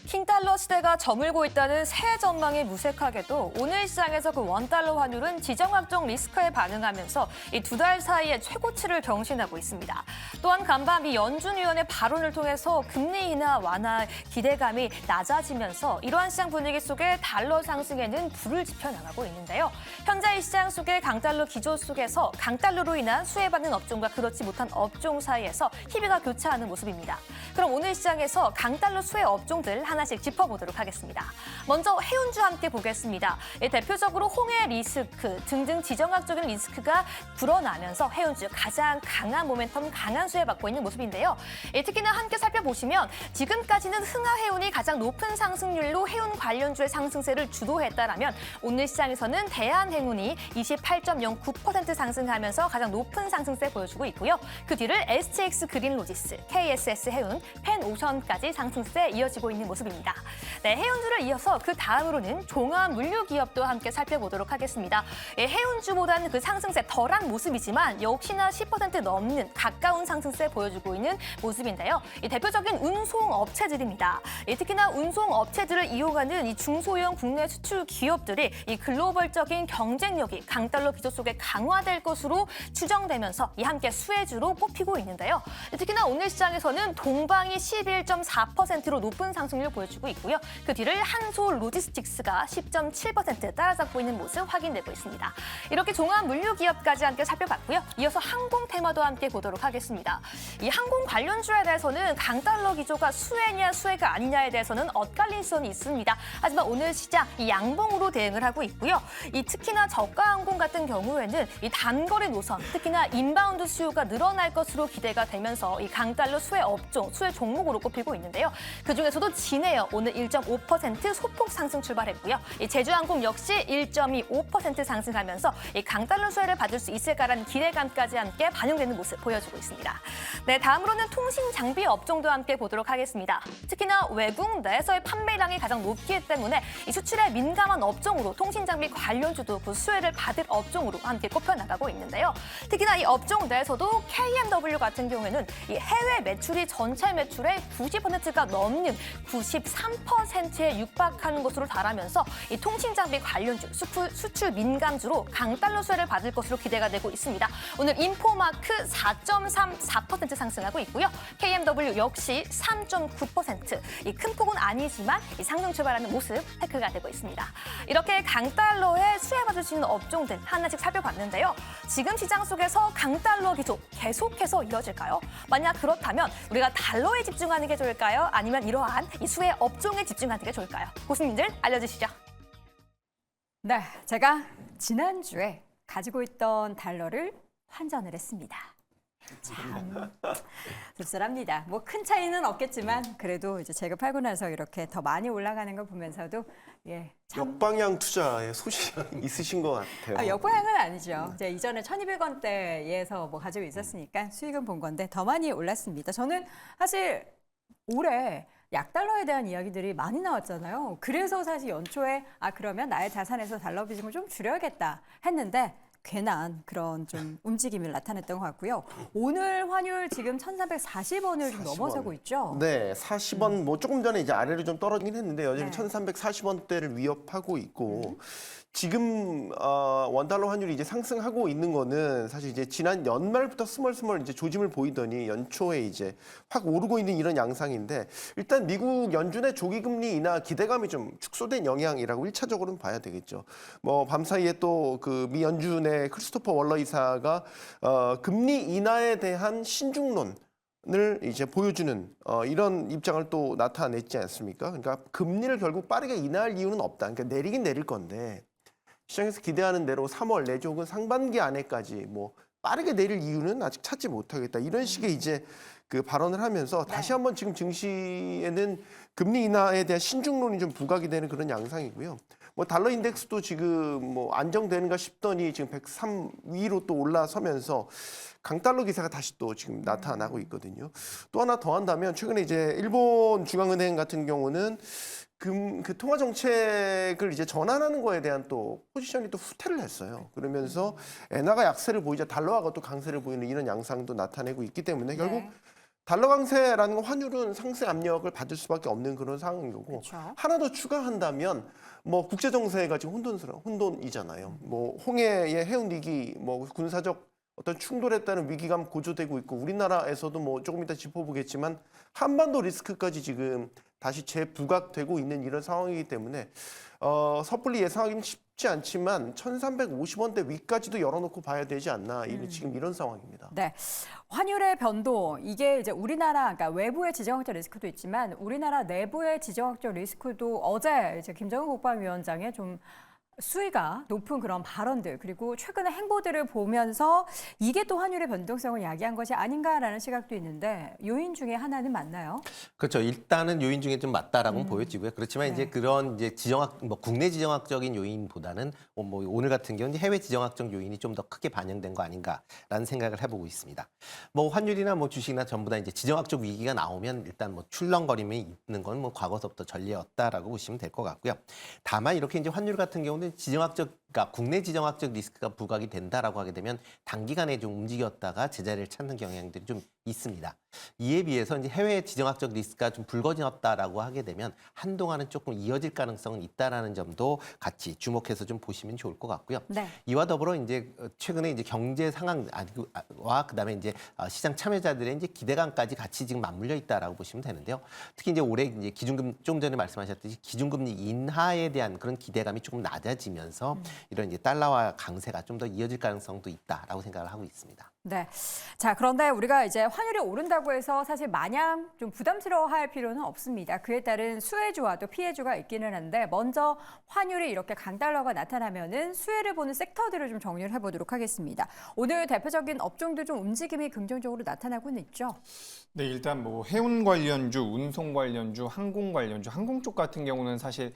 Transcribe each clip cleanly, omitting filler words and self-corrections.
킹달러 시대가 저물고 있다는 새해 전망이 무색하게도 오늘 시장에서 그 원달러 환율은 지정학적 리스크에 반응하면서 이 두 달 사이에 최고치를 경신하고 있습니다. 또한 간밤 이 연준위원회 발언을 통해서 금리 인하 완화 기대감이 낮아지면서 이러한 시장 분위기 속에 달러 상승에는 불을 지펴 나가고 있는데요. 현재 이 시장 속의 강달러 기조 속에서 강달러로 인한 수혜받는 업종과 그렇지 못한 업종 사이에서 희비가 교차하는 모습입니다. 그럼 오늘 시장에서 강달러 수혜 업종들 하나씩 짚어보도록 하겠습니다. 먼저 해운주와 함께 보겠습니다. 대표적으로 홍해 리스크 등등 지정학적인 리스크가 불어나면서 해운주 가장 강한 모멘텀, 강한 수혜받고 있는 모습인데요. 특히나 함께 살펴보시면 지금까지는 흥하해운이 가장 높은 상승률로 해운 관련주의 상승세를 주도했다라면 오늘 시장에서는 대한해운이 28.09% 상승하면서 가장 높은 상승세 보여주고 있고요. 그 뒤를 STX 그린로지스, KSS 해운, 펜오션까지 상승세 이어지고 있는 모습입니다. 네, 해운주를 이어서 그 다음으로는 종합물류기업도 함께 살펴보도록 하겠습니다. 해운주보다는 그 상승세 덜한 모습이지만 역시나 10% 넘는 가까운 상승세 보여주고 있는 모습인데요. 대표적인 운송업체들입니다. 특히나 운송업체들을 이용하는 이 중소형 국내 수출 기업들이 이 글로벌적인 경쟁력이 강달러 기조 속에 강화될 것으로 추정되면서 이 함께 수혜주로 꼽히고 있는데요. 특히나 오늘 시장에서는 동방이 11.4%로 높은 상승률을 보여주고 있고요. 그 뒤를 한솔로지스틱스가 10.7% 따라잡고 있는 모습 확인되고 있습니다. 이렇게 종합물류기업까지 함께 살펴봤고요. 이어서 항공 테마도 함께 보도록 하겠습니다. 이 항공 관련주에 대해서는 강달러 기조가 수혜냐 수혜가 아니냐에 대해서는 엇갈린성이 있습니다. 하지만 오늘 시장 이 양봉으로 대응을 하고 있고요. 이 특히나 저가 항공 같은 경우에는 이 단거리 노선, 특히나 인바운드 수요가 늘어날 것으로 기대가 되면서 이 강달러 수혜 업종, 수혜 종목으로 꼽히고 있는데요. 그중에서도 진에어 오늘 1.5% 소폭 상승 출발했고요. 이 제주항공 역시 1.25% 상승하면서 이 강달러 수혜를 받을 수 있을까라는 기대감까지 함께 반영되는 모습 보여주고 있습니다. 네, 다음으로는 통신 장비 업종도 함께 보도록 하겠습니다. 특히나 외국 내에서의 판매량이 가장 높기 때문에 이 수출에 민감한 업종으로 통신 장비 관련주도 그 수혜를 받을 업종으로 함께 꼽혀 나가고 있는데요. 특히나 이 업종 내에서도 KMW 같은 경우에는 이 해외 매출이 전체 매출의 90%가 넘는 93%에 육박하는 것으로 달하면서 이 통신 장비 관련주, 수출 민감주로 강달러 수혜를 받을 것으로 기대가 되고 있습니다. 오늘 인포마크 4.34% 상승하고 있고요. KMW 역시 3.9%. 이 큰 폭은 아니지만 이 상승 출발하는 모습 체크가 되고 있습니다. 이렇게 강달러에 수혜받을 수 있는 업종들 하나씩 살펴봤는데요. 지금 시장 속에서 강달러 기조 계속해서 이어질까요? 만약 그렇다면 우리가 달러에 집중하는 게 좋을까요? 아니면 이러한 이 수혜 업종에 집중하는 게 좋을까요? 고수님들 알려주시죠. 네, 제가 지난주에 가지고 있던 달러를 환전을 했습니다. 참 씁쓸합니다. 뭐 큰 차이는 없겠지만 그래도 이제 제가 팔고 나서 이렇게 더 많이 올라가는 걸 보면서도 참 역방향 투자에 소신이 있으신 것 같아요. 역방향은 아니죠. 이제 이전에 1,200원대에서 뭐 가지고 있었으니까 수익은 본 건데 더 많이 올랐습니다. 저는 사실 올해 약달러에 대한 이야기들이 많이 나왔잖아요. 그래서 사실 연초에 그러면 나의 자산에서 달러 비중을 좀 줄여야겠다 했는데 괜한 그런 좀 움직임을 나타냈던 것 같고요. 오늘 환율 지금 1,340원을 좀 넘어서고 있죠. 네, 40원 뭐 조금 전에 이제 아래로 좀 떨어지긴 했는데 여전히 네. 1,340원대를 위협하고 있고 지금 원달러 환율이 이제 상승하고 있는 거는 사실 이제 지난 연말부터 스멀스멀 이제 조짐을 보이더니 연초에 이제 확 오르고 있는 이런 양상인데 일단 미국 연준의 조기 금리 인하 기대감이 좀 축소된 영향이라고 1차적으로는 봐야 되겠죠. 뭐 밤사이에 또 그 미 연준의 크리스토퍼 월러 이사가 금리 인하에 대한 신중론 을 이제 보여주는 이런 입장을 또 나타냈지 않습니까? 그러니까 금리를 결국 빠르게 인하할 이유는 없다. 그러니까 내리긴 내릴 건데 시장에서 기대하는 대로 3월 내지 혹은 상반기 안에까지 뭐 빠르게 내릴 이유는 아직 찾지 못하겠다. 이런 식의 이제 그 발언을 하면서 다시 한번 지금 증시에는 금리 인하에 대한 신중론이 좀 부각이 되는 그런 양상이고요. 뭐 달러 인덱스도 지금 뭐 안정되는가 싶더니 지금 103 위로 또 올라서면서 강달러 기세가 다시 또 지금 나타나고 있거든요. 또 하나 더 한다면 최근에 이제 일본 중앙은행 같은 경우는 그 통화 정책을 이제 전환하는 거에 대한 또 포지션이 또 후퇴를 했어요. 그러면서 엔화가 약세를 보이자 달러화가 또 강세를 보이는 이런 양상도 나타내고 있기 때문에 결국 달러 강세라는 건 환율은 상승 압력을 받을 수밖에 없는 그런 상황인 거고 그렇죠. 하나 더 추가한다면 뭐 국제 정세가 지금 혼돈이잖아요. 뭐 홍해의 해운 위기, 뭐 군사적 어떤 충돌에 따른 위기감 고조되고 있고 우리나라에서도 뭐 조금 이따 짚어보겠지만 한반도 리스크까지 지금 다시 재부각되고 있는 이런 상황이기 때문에 섣불리 예상하기는 쉽지 않지만 1,350원대 위까지도 열어놓고 봐야 되지 않나 지금 이런 상황입니다. 네. 환율의 변동, 이게 이제 우리나라, 그러니까 외부의 지정학적 리스크도 있지만 우리나라 내부의 지정학적 리스크도 어제 이제 김정은 국방위원장의 좀 수위가 높은 그런 발언들 그리고 최근의 행보들을 보면서 이게 또 환율의 변동성을 야기한 것이 아닌가라는 시각도 있는데 요인 중에 하나는 맞나요? 그렇죠. 일단은 요인 중에 좀 맞다라고는 보여지고요. 그렇지만 이제 그런 이제 국내 지정학적인 요인보다는 뭐 오늘 같은 경우는 해외 지정학적 요인이 좀 더 크게 반영된 거 아닌가라는 생각을 해보고 있습니다. 뭐 환율이나 뭐 주식이나 전부 다 이제 지정학적 위기가 나오면 일단 뭐 출렁거림이 있는 건 뭐 과거서부터 전례였다라고 보시면 될 것 같고요. 다만 이렇게 이제 환율 같은 경우는 그러니까 국내 지정학적 리스크가 부각이 된다라고 하게 되면 단기간에 좀 움직였다가 제자리를 찾는 경향들이 좀 있습니다. 이에 비해서 이제 해외 지정학적 리스크가 좀 불거졌다라고 하게 되면 한동안은 조금 이어질 가능성은 있다라는 점도 같이 주목해서 좀 보시면 좋을 것 같고요. 네. 이와 더불어 이제 최근에 이제 경제 상황과 그다음에 이제 시장 참여자들의 이제 기대감까지 같이 지금 맞물려 있다라고 보시면 되는데요. 특히 이제 올해 이제 기준금 좀 전에 말씀하셨듯이 기준금리 인하에 대한 그런 기대감이 조금 낮아지면서 이런 이제 달러화 강세가 좀 더 이어질 가능성도 있다라고 생각을 하고 있습니다. 네. 자, 그런데 우리가 이제 환율이 오른다고 해서 사실 마냥 좀 부담스러워할 필요는 없습니다. 그에 따른 수혜주와 또 피해주가 있기는 한데 먼저 환율이 이렇게 강달러가 나타나면은 수혜를 보는 섹터들을 좀 정리를 해보도록 하겠습니다. 오늘 대표적인 업종들 좀 움직임이 긍정적으로 나타나고는 있죠. 네, 일단 뭐 해운 관련주, 운송 관련주, 항공 관련주, 항공 쪽 같은 경우는 사실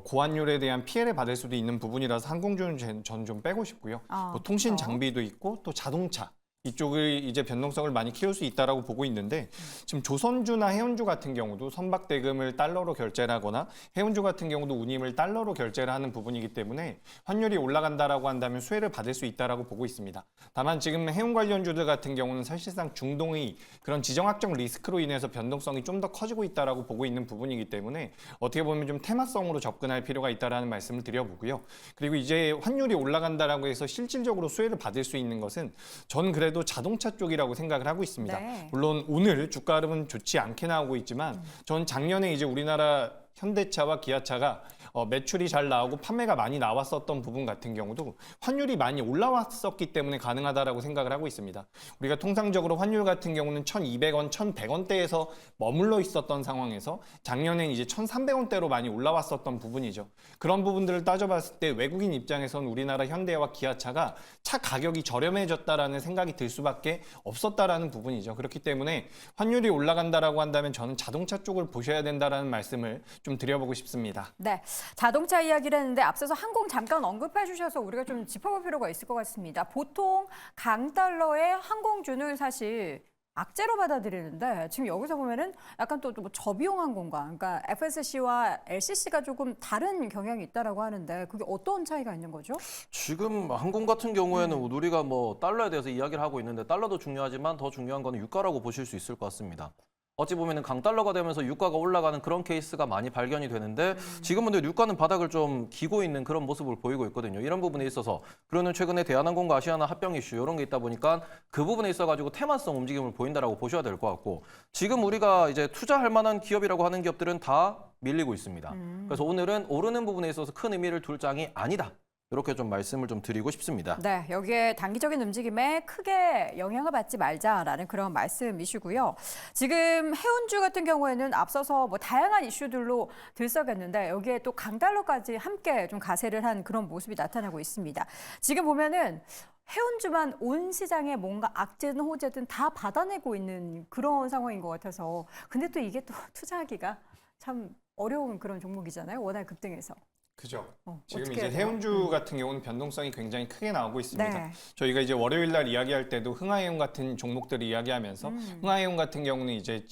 고환율에 대한 피해를 받을 수도 있는 부분이라서 항공주는 저는 좀 빼고 싶고요. 뭐 통신 장비도 있고 또 자동차 이쪽을 이제 변동성을 많이 키울 수 있다라고 보고 있는데 지금 조선주나 해운주 같은 경우도 선박 대금을 달러로 결제를 하거나 해운주 같은 경우도 운임을 달러로 결제를 하는 부분이기 때문에 환율이 올라간다라고 한다면 수혜를 받을 수 있다라고 보고 있습니다. 다만 지금 해운 관련주들 같은 경우는 사실상 중동의 그런 지정학적 리스크로 인해서 변동성이 좀 더 커지고 있다라고 보고 있는 부분이기 때문에 어떻게 보면 좀 테마성으로 접근할 필요가 있다라는 말씀을 드려보고요. 그리고 이제 환율이 올라간다라고 해서 실질적으로 수혜를 받을 수 있는 것은 전 그래도 자동차 쪽이라고 생각을 하고 있습니다. 네. 물론 오늘 주가 흐름은 좋지 않게 나오고 있지만 전 작년에 이제 우리나라 현대차와 기아차가 매출이 잘 나오고 판매가 많이 나왔었던 부분 같은 경우도 환율이 많이 올라왔었기 때문에 가능하다라고 생각을 하고 있습니다. 우리가 통상적으로 환율 같은 경우는 1,200원, 1,100원대에서 머물러 있었던 상황에서 작년엔 이제 1,300원대로 많이 올라왔었던 부분이죠. 그런 부분들을 따져봤을 때 외국인 입장에서는 우리나라 현대와 기아차가 차 가격이 저렴해졌다라는 생각이 들 수밖에 없었다라는 부분이죠. 그렇기 때문에 환율이 올라간다라고 한다면 저는 자동차 쪽을 보셔야 된다라는 말씀을 좀 드려보고 싶습니다. 네. 자동차 이야기를 했는데 앞서서 항공 잠깐 언급해 주셔서 우리가 좀 짚어볼 필요가 있을 것 같습니다. 보통 강달러의 항공주는 사실 악재로 받아들이는데 지금 여기서 보면은 약간 또 뭐 저비용 항공과 그러니까 FSC와 LCC가 조금 다른 경향이 있다라고 하는데 그게 어떤 차이가 있는 거죠? 지금 항공 같은 경우에는 우리가 뭐 달러에 대해서 이야기를 하고 있는데 달러도 중요하지만 더 중요한 거는 유가라고 보실 수 있을 것 같습니다. 어찌 보면 강달러가 되면서 유가가 올라가는 그런 케이스가 많이 발견이 되는데 지금은 유가는 바닥을 좀 기고 있는 그런 모습을 보이고 있거든요. 이런 부분에 있어서 그러는 최근에 대한항공과 아시아나 합병 이슈 이런 게 있다 보니까 그 부분에 있어가지고 테마성 움직임을 보인다라고 보셔야 될 것 같고 지금 우리가 이제 투자할 만한 기업이라고 하는 기업들은 다 밀리고 있습니다. 그래서 오늘은 오르는 부분에 있어서 큰 의미를 둘 장이 아니다. 이렇게 좀 말씀을 좀 드리고 싶습니다. 네, 여기에 단기적인 움직임에 크게 영향을 받지 말자라는 그런 말씀이시고요. 지금 해운주 같은 경우에는 앞서서 뭐 다양한 이슈들로 들썩였는데 여기에 또 강달러까지 함께 좀 가세를 한 그런 모습이 나타나고 있습니다. 지금 보면은 해운주만 온 시장에 뭔가 악재든 호재든 다 받아내고 있는 그런 상황인 것 같아서 근데 또 이게 또 투자하기가 참 어려운 그런 종목이잖아요. 워낙 급등해서. 그죠. 어떻게 지금 이제 해야 돼요? 해운주 같은 경우는 변동성이 굉장히 크게 나오고 있습니다. 네. 저희가 이제 월요일 날 이야기할 때도 흥하해운 같은 종목들을 이야기하면서 흥하해운 같은 경우는 이제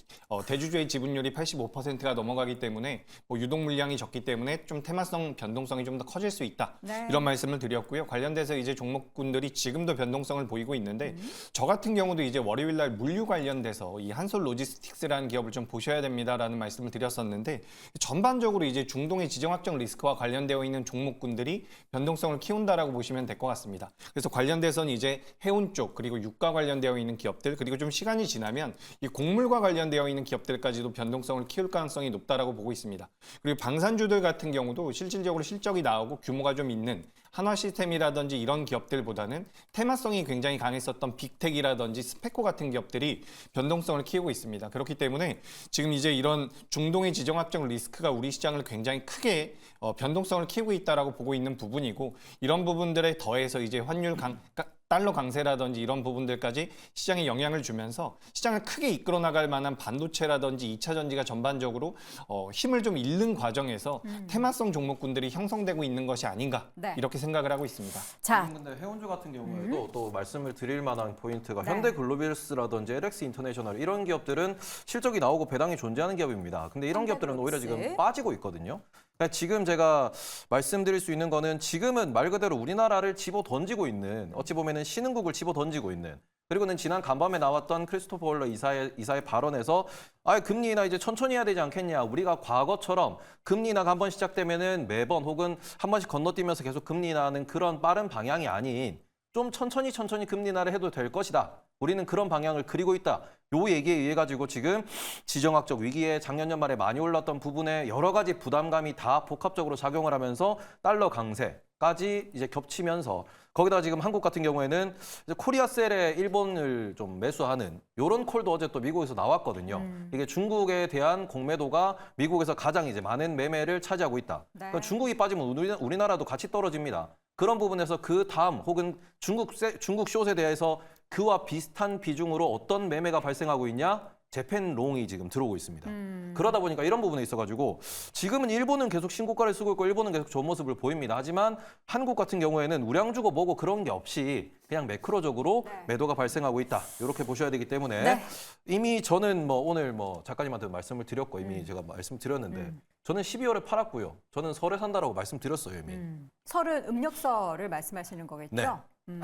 대주주의 지분율이 85%가 넘어가기 때문에 뭐 유동 물량이 적기 때문에 좀 테마성 변동성이 좀 더 커질 수 있다. 네. 이런 말씀을 드렸고요. 관련돼서 이제 종목군들이 지금도 변동성을 보이고 있는데 저 같은 경우도 이제 월요일 날 물류 관련돼서 이 한솔 로지스틱스라는 기업을 좀 보셔야 됩니다라는 말씀을 드렸었는데 전반적으로 이제 중동의 지정학적 리스크와 관련되어 있는 종목군들이 변동성을 키운다라고 보시면 될 것 같습니다. 그래서 관련돼서는 이제 해운 쪽 그리고 유가 관련되어 있는 기업들 그리고 좀 시간이 지나면 이 곡물과 관련되어 있는 기업들까지도 변동성을 키울 가능성이 높다라고 보고 있습니다. 그리고 방산주들 같은 경우도 실질적으로 실적이 나오고 규모가 좀 있는 한화 시스템이라든지 이런 기업들보다는 테마성이 굉장히 강했었던 빅텍이라든지 스페코 같은 기업들이 변동성을 키우고 있습니다. 그렇기 때문에 지금 이제 이런 중동의 지정학적 리스크가 우리 시장을 굉장히 크게 변동성을 키우고 있다라고 보고 있는 부분이고 이런 부분들에 더해서 이제 달러 강세라든지 이런 부분들까지 시장에 영향을 주면서 시장을 크게 이끌어 나갈 만한 반도체라든지 2차 전지가 전반적으로 힘을 좀 잃는 과정에서 테마성 종목군들이 형성되고 있는 것이 아닌가 네. 이렇게 생각을 하고 있습니다. 자, 근데 해운주 같은 경우에도 또 말씀을 드릴 만한 포인트가 네. 현대글로비스라든지 LX 인터내셔널 이런 기업들은 실적이 나오고 배당이 존재하는 기업입니다. 근데 이런 기업들은 오히려 지금 현대그룹스. 빠지고 있거든요. 그러니까 지금 제가 말씀드릴 수 있는 거는 지금은 말 그대로 우리나라를 집어 던지고 있는 어찌 보면은 신흥국을 집어 던지고 있는 그리고는 지난 간밤에 나왔던 크리스토퍼 월러 이사의 발언에서 금리 인하 이제 천천히 해야 되지 않겠냐. 우리가 과거처럼 금리 인하가 한번 시작되면은 매번 혹은 한 번씩 건너뛰면서 계속 금리 인하하는 그런 빠른 방향이 아닌 좀 천천히 금리 인하를 해도 될 것이다. 우리는 그런 방향을 그리고 있다. 요 얘기에 의해 가지고 지금 지정학적 위기에 작년 연말에 많이 올랐던 부분에 여러 가지 부담감이 다 복합적으로 작용을 하면서 달러 강세까지 이제 겹치면서 거기다가 지금 한국 같은 경우에는 이제 코리아셀에 일본을 좀 매수하는 이런 콜도 어제 또 미국에서 나왔거든요. 이게 중국에 대한 공매도가 미국에서 가장 이제 많은 매매를 차지하고 있다. 네. 그러니까 중국이 빠지면 우리나라도 같이 떨어집니다. 그런 부분에서 그 다음 혹은 중국 숏에 대해서 그와 비슷한 비중으로 어떤 매매가 발생하고 있냐? 재팬롱이 지금 들어오고 있습니다. 그러다 보니까 이런 부분에 있어가지고 지금은 일본은 계속 신고가를 쓰고 있고 일본은 계속 좋은 모습을 보입니다. 하지만 한국 같은 경우에는 우량주고 뭐고 그런 게 없이 그냥 매크로적으로 매도가 발생하고 있다. 이렇게 보셔야 되기 때문에 네. 이미 저는 뭐 오늘 뭐 작가님한테 말씀을 드렸고 이미 제가 말씀드렸는데 저는 12월에 팔았고요. 저는 설에 산다라고 말씀드렸어요 이미. 설은 음력설을 말씀하시는 거겠죠? 네.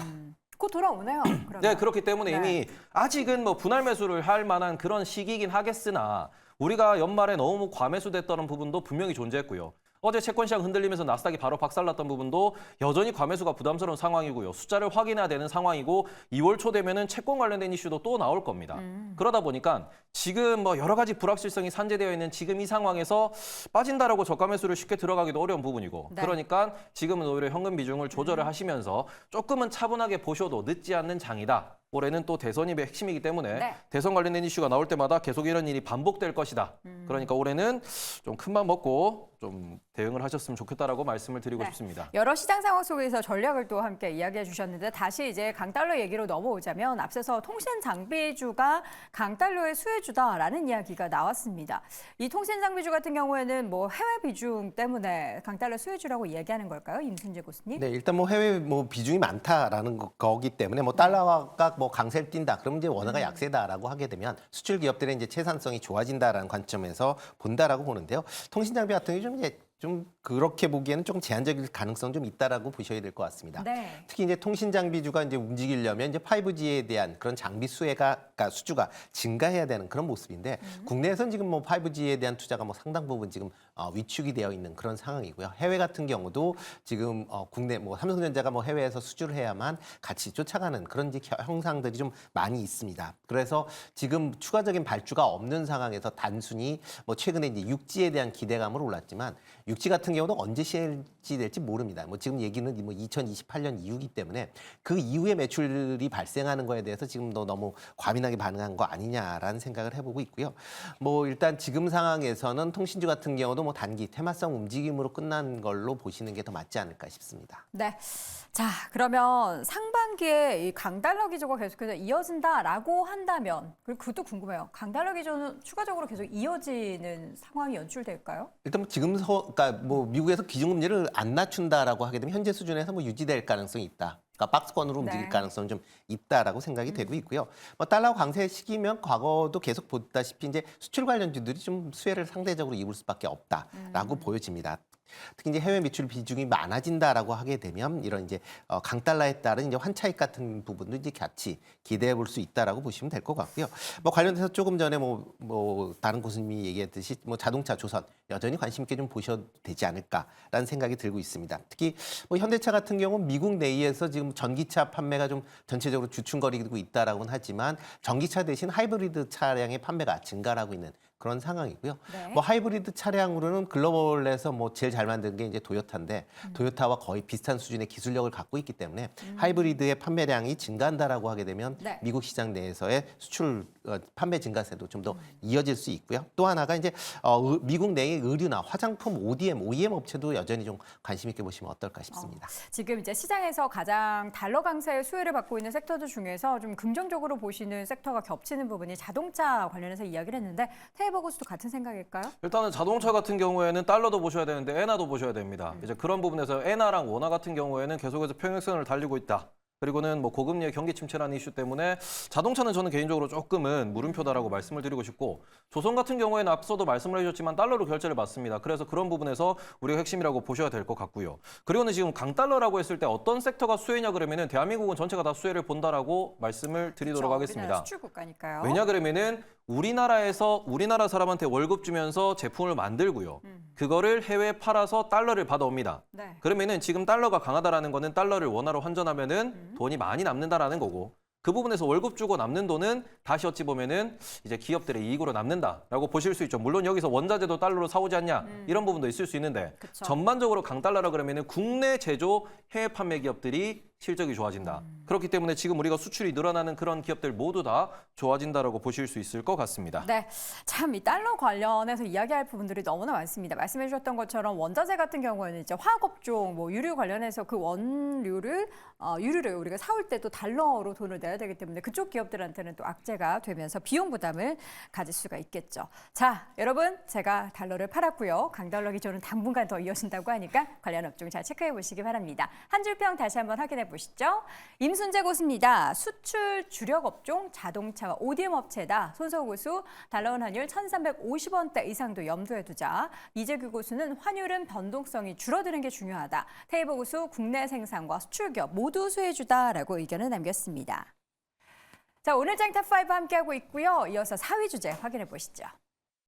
곧 돌아오네요. 그러면. 네, 그렇기 때문에 네. 이미 아직은 뭐 분할 매수를 할 만한 그런 시기이긴 하겠으나 우리가 연말에 너무 과매수됐다는 부분도 분명히 존재했고요. 어제 채권 시장 흔들리면서 나스닥이 바로 박살났던 부분도 여전히 과매수가 부담스러운 상황이고요. 숫자를 확인해야 되는 상황이고 2월 초 되면은 채권 관련된 이슈도 또 나올 겁니다. 그러다 보니까 지금 뭐 여러 가지 불확실성이 산재되어 있는 지금 이 상황에서 빠진다라고 저가 매수를 쉽게 들어가기도 어려운 부분이고 네. 그러니까 지금은 오히려 현금 비중을 조절을 하시면서 조금은 차분하게 보셔도 늦지 않는 장이다. 올해는 또 대선이 핵심이기 때문에 네. 대선 관련된 이슈가 나올 때마다 계속 이런 일이 반복될 것이다. 그러니까 올해는 좀 큰맘 먹고 좀 대응을 하셨으면 좋겠다라고 말씀을 드리고 네. 싶습니다. 여러 시장 상황 속에서 전략을 또 함께 이야기해 주셨는데 다시 이제 강달러 얘기로 넘어오자면 앞서서 통신 장비주가 강달러의 수혜주다라는 이야기가 나왔습니다. 이 통신 장비주 같은 경우에는 뭐 해외 비중 때문에 강달러 수혜주라고 이야기하는 걸까요? 임순재 교수님? 네, 일단 뭐 해외 뭐 비중이 많다라는 거기 때문에 뭐 달러가 뭐 강세를 띈다. 그러면 이제 원화가 약세다라고 하게 되면 수출 기업들의 이제 채산성이 좋아진다라는 관점에서 본다라고 보는데요. 통신 장비 같은 경우 좀 그렇게 보기에는 조금 제한적일 가능성 좀 있다라고 보셔야 될 것 같습니다. 네. 특히 이제 통신 장비주가 이제 움직이려면 이제 5G에 대한 그런 장비 그러니까 수주가 증가해야 되는 그런 모습인데 국내에서는 지금 뭐 5G에 대한 투자가 뭐 상당 부분 지금 위축이 되어 있는 그런 상황이고요. 해외 같은 경우도 지금 국내 뭐 삼성전자가 뭐 해외에서 수주를 해야만 같이 쫓아가는 그런 이제 형상들이 좀 많이 있습니다. 그래서 지금 추가적인 발주가 없는 상황에서 단순히 뭐 최근에 이제 6G에 대한 기대감으로 올랐지만 6G 같은 경우도 언제 실시될지 모릅니다. 뭐 지금 얘기는 뭐 2028년 이후이기 때문에 그 이후에 매출이 발생하는 거에 대해서 지금도 너무 과민하게 반응한 거 아니냐라는 생각을 해보고 있고요. 뭐 일단 지금 상황에서는 통신주 같은 경우도 뭐 단기 테마성 움직임으로 끝난 걸로 보시는 게 더 맞지 않을까 싶습니다. 네. 자, 그러면 상반기 하반기에 이 강달러 기조가 계속해서 이어진다라고 한다면, 그리고 그것도 궁금해요. 강달러 기조는 추가적으로 계속 이어지는 상황이 연출될까요? 일단 뭐 지금 그러니까 뭐 미국에서 기준금리를 안 낮춘다라고 하게 되면 현재 수준에서 뭐 유지될 가능성이 있다. 그러니까 박스권으로 움직일 네. 가능성은 좀 있다라고 생각이 되고 있고요. 뭐 달러 강세 시기면 과거도 계속 보다시피 이제 수출 관련주들이 좀 수혜를 상대적으로 입을 수밖에 없다라고 보여집니다. 특히 이제 해외 매출 비중이 많아진다라고 하게 되면 이런 이제 강달러에 따른 이제 환차익 같은 부분도 이제 같이 기대해 볼 수 있다라고 보시면 될 것 같고요. 뭐 관련해서 조금 전에 뭐 다른 교수님이 얘기했듯이 뭐 자동차 조선 여전히 관심 있게 좀 보셔도 되지 않을까라는 생각이 들고 있습니다. 특히 뭐 현대차 같은 경우는 미국 내에서 지금 전기차 판매가 좀 전체적으로 주춤거리고 있다라고는 하지만 전기차 대신 하이브리드 차량의 판매가 증가하고 있는 그런 상황이고요. 네. 뭐 하이브리드 차량으로는 글로벌에서 뭐 제일 잘 만든 게 이제 도요타인데 도요타와 거의 비슷한 수준의 기술력을 갖고 있기 때문에 하이브리드의 판매량이 증가한다라고 하게 되면 네. 미국 시장 내에서의 수출 판매 증가세도 좀 더 이어질 수 있고요. 또 하나가 이제 미국 내의 의류나 화장품 OEM 업체도 여전히 좀 관심 있게 보시면 어떨까 싶습니다. 지금 이제 시장에서 가장 달러 강세의 수혜를 받고 있는 섹터들 중에서 좀 긍정적으로 보시는 섹터가 겹치는 부분이 자동차 관련해서 이야기를 했는데 테이버고스도 같은 생각일까요? 일단은 자동차 같은 경우에는 달러도 보셔야 되는데 엔화도 보셔야 됩니다. 이제 그런 부분에서 엔화랑 원화 같은 경우에는 계속해서 평행선을 달리고 있다. 그리고는 뭐 고금리의 경기 침체라는 이슈 때문에 자동차는 저는 개인적으로 조금은 물음표다라고 말씀을 드리고 싶고 조선 같은 경우에는 앞서도 말씀을 해주셨지만 달러로 결제를 받습니다. 그래서 그런 부분에서 우리가 핵심이라고 보셔야 될 것 같고요. 그리고는 지금 강달러라고 했을 때 어떤 섹터가 수혜냐 그러면은 대한민국은 전체가 다 수혜를 본다라고 말씀을 드리도록 그렇죠. 하겠습니다. 우리나라 수출 국가니까요. 왜냐 그러면은 우리나라 사람한테 월급 주면서 제품을 만들고요. 그거를 해외에 팔아서 달러를 받아옵니다. 네. 그러면은 지금 달러가 강하다라는 거는 달러를 원화로 환전하면은 돈이 많이 남는다라는 거고 그 부분에서 월급 주고 남는 돈은 다시 어찌 보면은 이제 기업들의 이익으로 남는다라고 보실 수 있죠. 물론 여기서 원자재도 달러로 사오지 않냐 이런 부분도 있을 수 있는데 그쵸. 전반적으로 강달러라 그러면은 국내 제조 해외 판매 기업들이 실적이 좋아진다. 그렇기 때문에 지금 우리가 수출이 늘어나는 그런 기업들 모두 다 좋아진다라고 보실 수 있을 것 같습니다. 네, 참 이 달러 관련해서 이야기할 부분들이 너무나 많습니다. 말씀해 주셨던 것처럼 원자재 같은 경우에는 이제 화학업종, 뭐 유류 관련해서 그 원료를 유류를 우리가 사올 때도 달러로 돈을 내야 되기 때문에 그쪽 기업들한테는 또 악재가 되면서 비용 부담을 가질 수가 있겠죠. 자, 여러분 제가 달러를 팔았고요. 강달러 기조는 당분간 더 이어진다고 하니까 관련 업종 잘 체크해 보시기 바랍니다. 한 줄평 다시 한번 확인해 보시죠. 임순재 고수입니다. 수출 주력 업종 자동차와 ODM 업체다. 손석우 고수 달러원 환율 1,350원대 이상도 염두에 두자. 이재규 고수는 환율은 변동성이 줄어드는 게 중요하다. 테이버 고수 국내 생산과 수출 기업 모두 수혜주다라고 의견을 남겼습니다. 자, 오늘 장 탑5 함께하고 있고요. 이어서 4위 주제 확인해 보시죠.